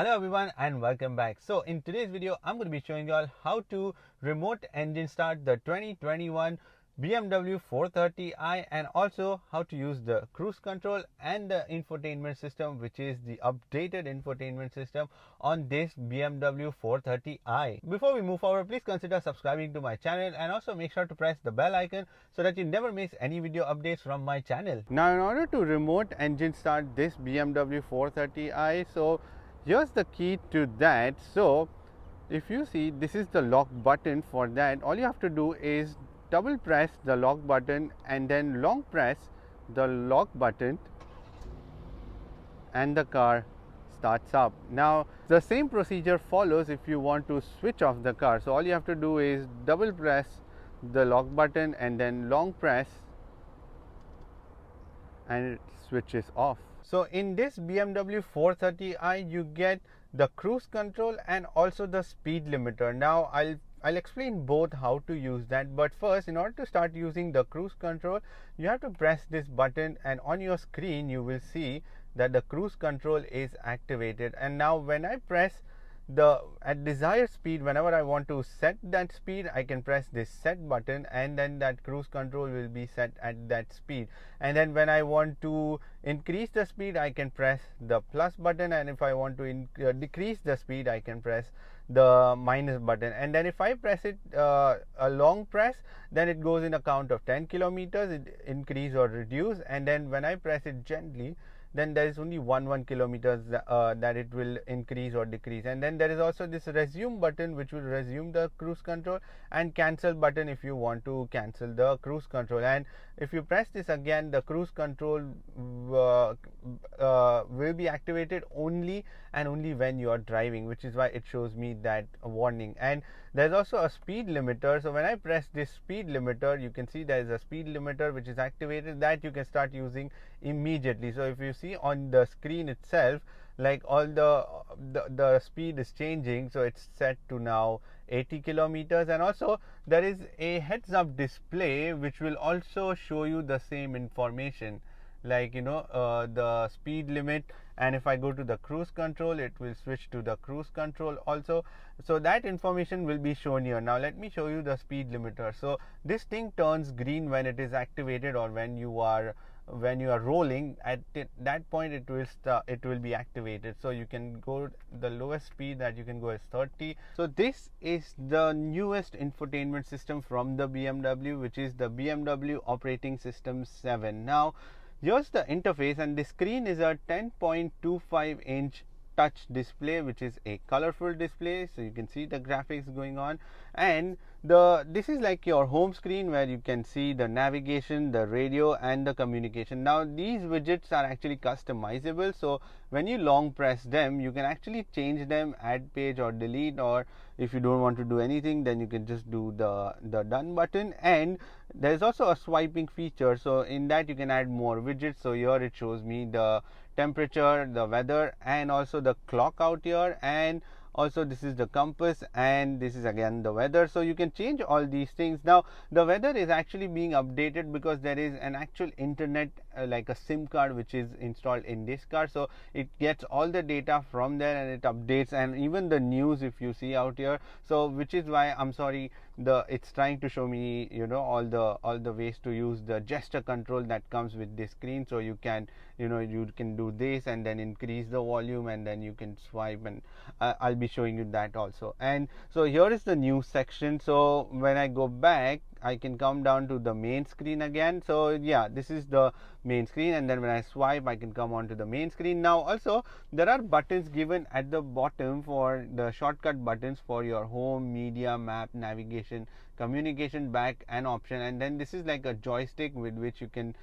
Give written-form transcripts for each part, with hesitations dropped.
Hello everyone and welcome back. So in today's video I'm going to be showing you all how to remote engine start the 2021 BMW 430i and also how to use the cruise control and the infotainment system, which is the updated infotainment system on this BMW 430i. Before we move forward, please consider subscribing to my channel and also make sure to press the bell icon so that you never miss any video updates from my channel. Now in order to remote engine start this BMW 430i, so here's the key to that. So if you see, this is the lock button. For that, all you have to do is double press the lock button and then long press the lock button and the car starts up. Now the same procedure follows if you want to switch off the car. So all you have to do is double press the lock button and then long press and it switches off. So in this BMW 430i you get the cruise control and also the speed limiter. Now I'll explain both how to use that, but first, in order to start using the cruise control, you have to press this button and on your screen you will see that the cruise control is activated. And now when I press at desired speed, whenever I want to set that speed, I can press this set button and then that cruise control will be set at that speed. And then when I want to increase the speed, I can press the plus button, and if I want to decrease the speed, I can press the minus button. And then if I press it a long press, then it goes in a count of 10 kilometers, it increase or reduce. And then when I press it gently, then there is only 1 kilometers that it will increase or decrease. And then there is also this resume button, which will resume the cruise control, and cancel button if you want to cancel the cruise control. And if you press this again, the cruise control will be activated only and only when you are driving, which is why it shows me that warning. And there's also a speed limiter. So when I press this speed limiter, you can see there is a speed limiter which is activated that you can start using immediately. So if you see on the screen itself, like all the speed is changing, so it's set to now 80 kilometers. And also there is a heads up display which will also show you the same information, like the speed limit. And if I go to the cruise control, it will switch to the cruise control also. So that information will be shown here. Now let me show you the speed limiter. So this thing turns green when it is activated, or when you are rolling. At that point it will be activated. So you can go, the lowest speed that you can go is 30. So this is the newest infotainment system from the BMW, which is the BMW operating system 7. Now here's the interface, and the screen is a 10.25 inch touch display, which is a colorful display, so you can see the graphics going on. And this is like your home screen where you can see the navigation, the radio and the communication. Now these widgets are actually customizable, so when you long press them, you can actually change them, add page or delete, or if you don't want to do anything, then you can just do the done button. And there's also a swiping feature, so in that you can add more widgets. So here it shows me the temperature, the weather, and also the clock out here, and also this is the compass, and this is again the weather. So you can change all these things. Now the weather is actually being updated because there is an actual internet, like a SIM card, which is installed in this car. So it gets all the data from there and it updates, and even the news if you see out here. So which is why, I'm sorry, it's trying to show me all the ways to use the gesture control that comes with this screen. So you can do this and then increase the volume, and then you can swipe, and I'll be showing you that also. And so here is the news section. So when I go back, I can come down to the main screen again. So yeah, this is the main screen, and then when I swipe, I can come on to the main screen. Now also there are buttons given at the bottom for the shortcut buttons for your home, media, map, navigation, communication, back and option. And then this is like a joystick with which you can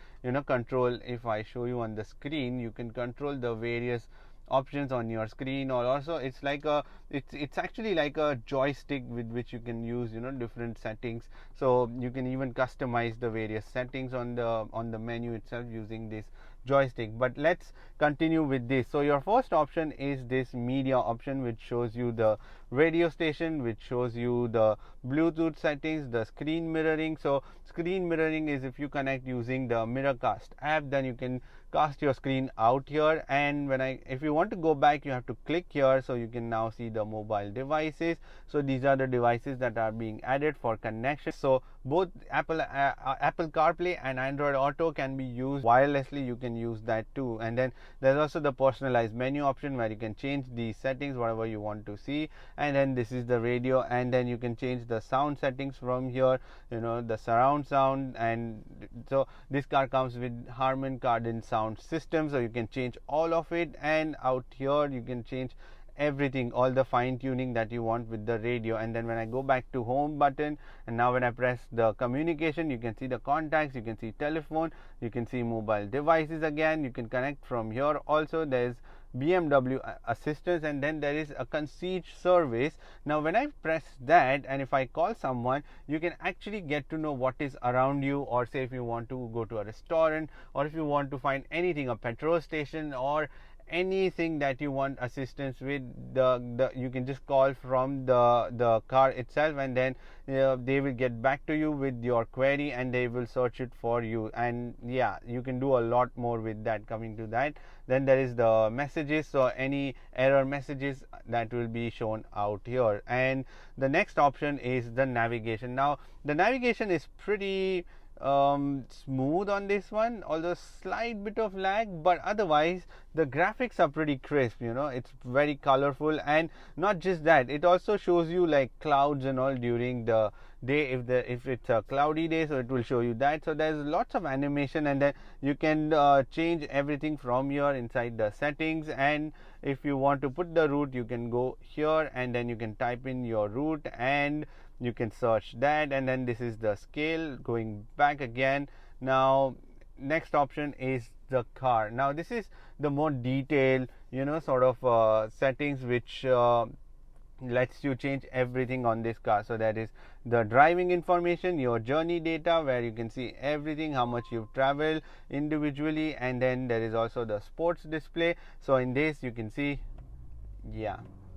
control. If I show you on the screen, you can control the various options on your screen, or also it's like it's actually like a joystick with which you can use different settings. So you can even customize the various settings on the menu itself using this joystick. But let's continue with this. So your first option is this media option, which shows you the radio station, which shows you the Bluetooth settings, the screen mirroring. So screen mirroring is if you connect using the Miracast app, then you can cast your screen out here, and if you want to go back, you have to click here. So you can now see the mobile devices. So these are the devices that are being added for connection. So both Apple CarPlay and Android Auto can be used wirelessly. You can use that too. And then there's also the personalized menu option where you can change the settings whatever you want to see. And then this is the radio, and then you can change the sound settings from here, the surround sound. And so this car comes with Harman Kardon sound system, so you can change all of it. And out here you can change everything, all the fine tuning that you want with the radio. And then when I go back to home button, and now when I press the communication, you can see the contacts, you can see telephone, you can see mobile devices again, you can connect from here. Also there's BMW assistance, and then there is a concierge service. Now when I press that, and if I call someone, you can actually get to know what is around you, or say if you want to go to a restaurant, or if you want to find anything, a petrol station, or anything that you want assistance with, you can just call from the car itself, and then they will get back to you with your query, and they will search it for you. And yeah, you can do a lot more with that. Coming to that, then there is the messages, so any error messages that will be shown out here. And the next option is the navigation. Now the navigation is pretty smooth on this one, although slight bit of lag, but otherwise the graphics are pretty crisp. It's very colorful. And not just that, it also shows you like clouds and all during the day, if it's a cloudy day, so it will show you that. So there's lots of animation, and then you can change everything from here inside the settings. And if you want to put the route, you can go here, and then you can type in your route, and you can search that. And then this is the scale. Going back again, now next option is the car. Now this is the more detailed sort of settings, which lets you change everything on this car. So that is the driving information, your journey data, where you can see everything, how much you've traveled individually. And then there is also the sports display. So in this you can see,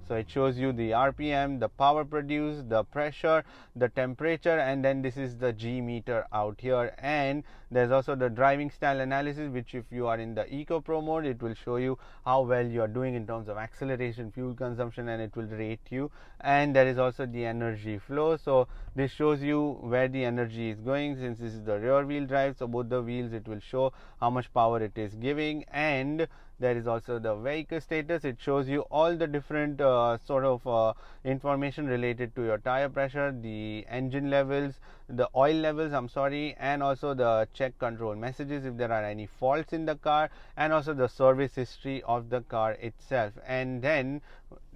so it shows you the RPM, the power produced, the pressure, the temperature, and then this is the G meter out here. And there's also the driving style analysis, which if you are in the Eco Pro mode, it will show you how well you are doing in terms of acceleration, fuel consumption, and it will rate you. And there is also the energy flow. So this shows you where the energy is going. Since this is the rear wheel drive, so both the wheels, it will show how much power it is giving. And there is also the vehicle status. It shows you all the different sort of information related to your tire pressure, the engine levels, the oil levels, and also the check control messages if there are any faults in the car, and also the service history of the car itself. And then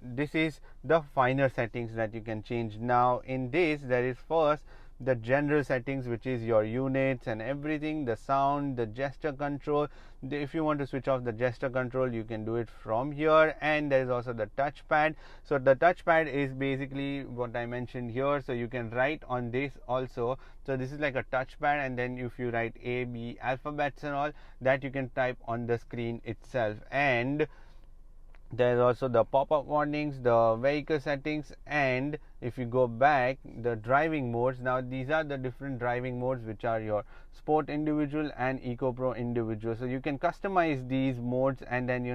this is the finer settings that you can change. Now in this, there is first the general settings, which is your units and everything, the sound, the gesture control. If you want to switch off the gesture control, you can do it from here. And there is also the touchpad. So the touchpad is basically what I mentioned here, so you can write on this also. So this is like a touchpad, and then if you write A, B alphabets and all that, you can type on the screen itself. And there is also the pop-up warnings, the vehicle settings, and if you go back, the driving modes. Now these are the different driving modes, which are your Sport Individual and Eco Pro Individual. So you can customize these modes, and then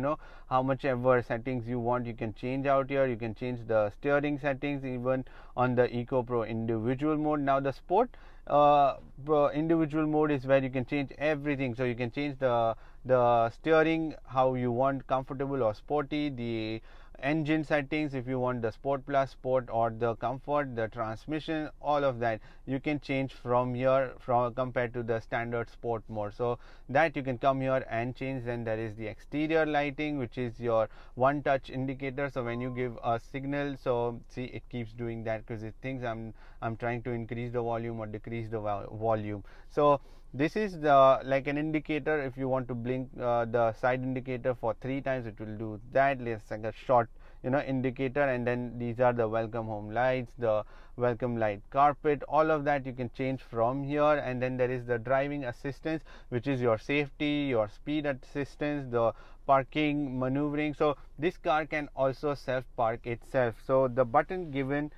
how much ever settings you want, you can change out here. You can change the steering settings even on the Eco Pro Individual mode. Now the Sport Individual mode is where you can change everything. So you can change the steering how you want, comfortable or sporty, the engine settings if you want the Sport Plus, Sport, or the comfort, the transmission, all of that you can change from here compared to the standard Sport mode. So that you can come here and change. Then there is the exterior lighting, which is your one touch indicator. So when you give a signal, so see, it keeps doing that because it thinks I'm trying to increase the volume or decrease the volume. So this is like an indicator. If you want to blink the side indicator for 3 times, it will do that. It's like a short indicator. And then these are the welcome home lights, the welcome light carpet, all of that you can change from here. And then there is the driving assistance, which is your safety, your speed assistance, the parking, maneuvering. So this car can also self park itself. So the button given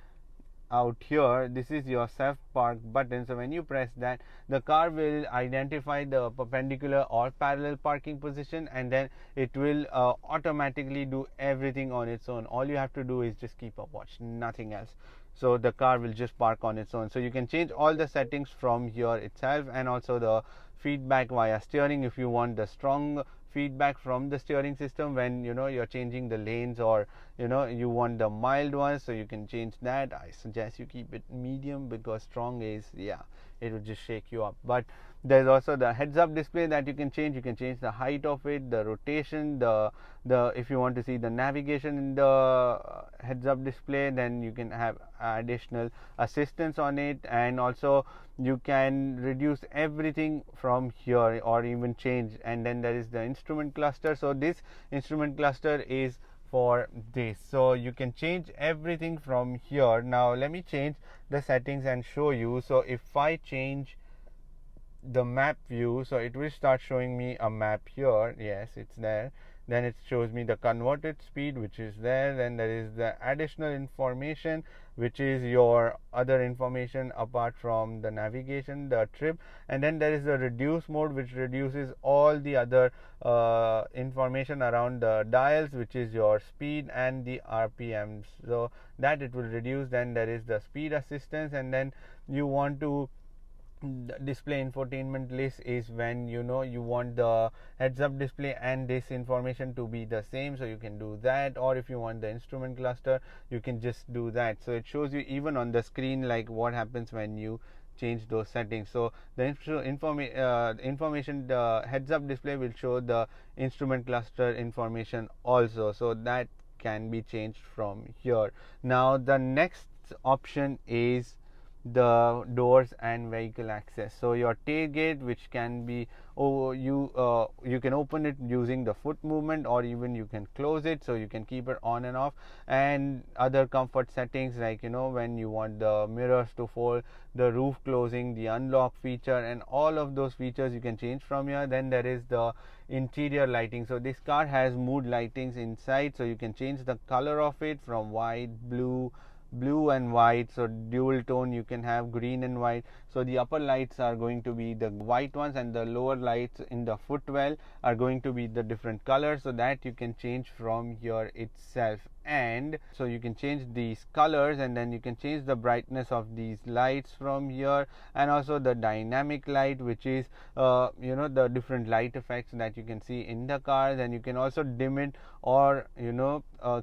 out here, this is your self park button. So when you press that, the car will identify the perpendicular or parallel parking position, and then it will automatically do everything on its own. All you have to do is just keep a watch, nothing else. So the car will just park on its own. So you can change all the settings from here itself, and also the feedback via steering if you want the strong feedback from the steering system when you're changing the lanes, or you want the mild ones, so you can change that. I suggest you keep it medium, because strong is, yeah, it will just shake you up. But there's also the heads up display that you can change. You can change the height of it, the rotation, the if you want to see the navigation in the heads up display, then you can have additional assistance on it. And also you can reduce everything from here, or even change. And then there is the instrument cluster. So this instrument cluster is for this, so you can change everything from here. Now let me change the settings and show you. So if I change the map view, so it will start showing me a map here. Yes, it's there. Then it shows me the converted speed, which is there. Then there is the additional information, which is your other information apart from the navigation, the trip. And then there is the reduce mode, which reduces all the other information around the dials, which is your speed and the RPMs, so that it will reduce. Then there is the speed assistance, and then you want to display infotainment list is when you want the heads up display and this information to be the same, so you can do that. Or if you want the instrument cluster, you can just do that. So it shows you even on the screen like what happens when you change those settings. So the information, the heads up display will show the instrument cluster information also, so that can be changed from here. Now the next option is the doors and vehicle access. So your tailgate, which can be you can open it using the foot movement, or even you can close it, so you can keep it on and off. And other comfort settings, like when you want the mirrors to fold, the roof closing, the unlock feature, and all of those features you can change from here. Then there is the interior lighting. So this car has mood lightings inside, so you can change the color of it from white, blue and white. So dual tone, you can have green and white. So the upper lights are going to be the white ones, and the lower lights in the footwell are going to be the different colors, so that you can change from here itself. And so you can change these colors, and then you can change the brightness of these lights from here. And also the dynamic light, which is the different light effects that you can see in the cars. And you can also dim it, or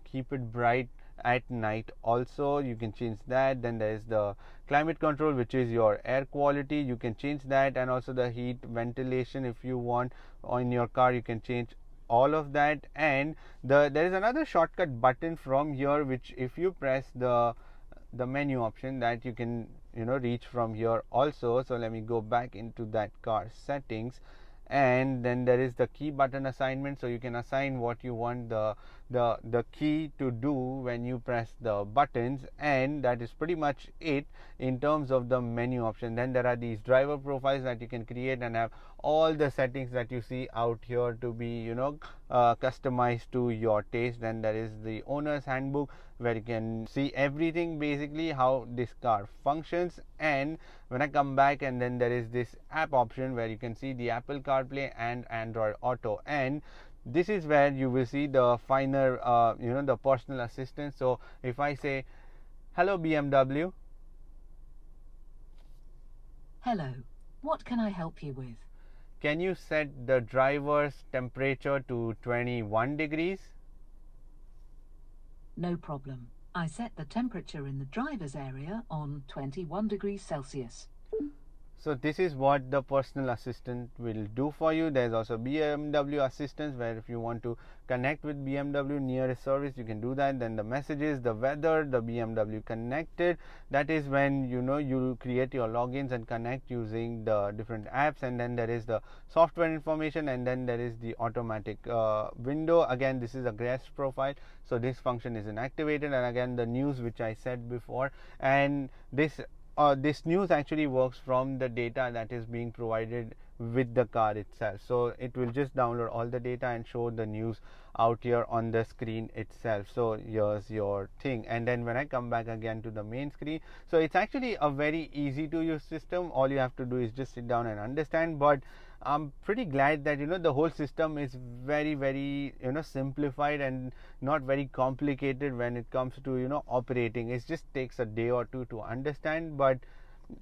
keep it bright at night also, you can change that. Then there is the climate control, which is your air quality, you can change that. And also the heat, ventilation, if you want on your car, you can change all of that. And there is another shortcut button from here, which if you press the menu option, that you can reach from here also. So let me go back into that car settings, and then there is the key button assignment. So you can assign what you want the key to do when you press the buttons. And that is pretty much it in terms of the menu option. Then there are these driver profiles that you can create, and have all the settings that you see out here to be customized to your taste. Then there is the owner's handbook, where you can see everything, basically how this car functions. And when I come back, and then there is this app option, where you can see the Apple CarPlay and Android Auto. And this is where you will see the finer the personal assistant. So if I say, hello BMW. Hello, what can I help you with? Can you set the driver's temperature to 21 degrees? No problem. I set the temperature in the driver's area on 21 degrees Celsius. So this is what the personal assistant will do for you. There's also BMW assistance, where if you want to connect with BMW nearest service, you can do that. Then the messages, the weather, the BMW connected, that is when you create your logins and connect using the different apps. And then there is the software information, and then there is the automatic window. Again, this is a guest profile, so this function is inactivated. And again, the news, which I said before, and this news actually works from the data that is being provided with the car itself. So it will just download all the data and show the news out here on the screen itself. So here's your thing, and then when I come back again to the main screen, so it's actually a very easy to use system. All you have to do is just sit down and understand. But I'm pretty glad that the whole system is very simplified and not very complicated when it comes to operating. It just takes a day or two to understand, but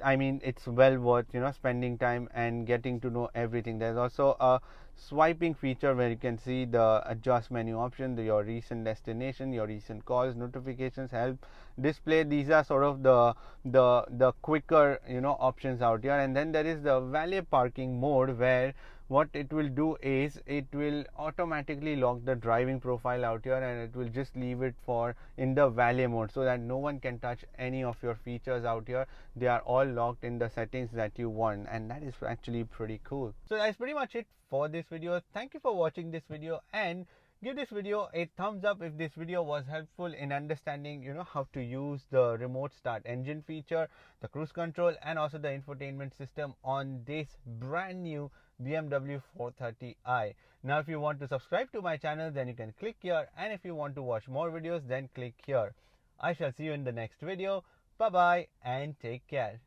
I mean, it's well worth spending time and getting to know everything. There's also a swiping feature where you can see the adjust menu option, your recent destination, your recent calls, notifications, help, display. These are sort of the quicker options out here. And then there is the valet parking mode, where what it will do is it will automatically lock the driving profile out here, and it will just leave it for in the valet mode, so that no one can touch any of your features out here. They are all locked in the settings that you want, and that is actually pretty cool. So that's pretty much it for this video. Thank you for watching this video, and give this video a thumbs up if this video was helpful in understanding how to use the remote start engine feature, the cruise control, and also the infotainment system on this brand new BMW 430i. Now if you want to subscribe to my channel, then you can click here, and if you want to watch more videos, then click here. I shall see you in the next video. Bye bye and take care.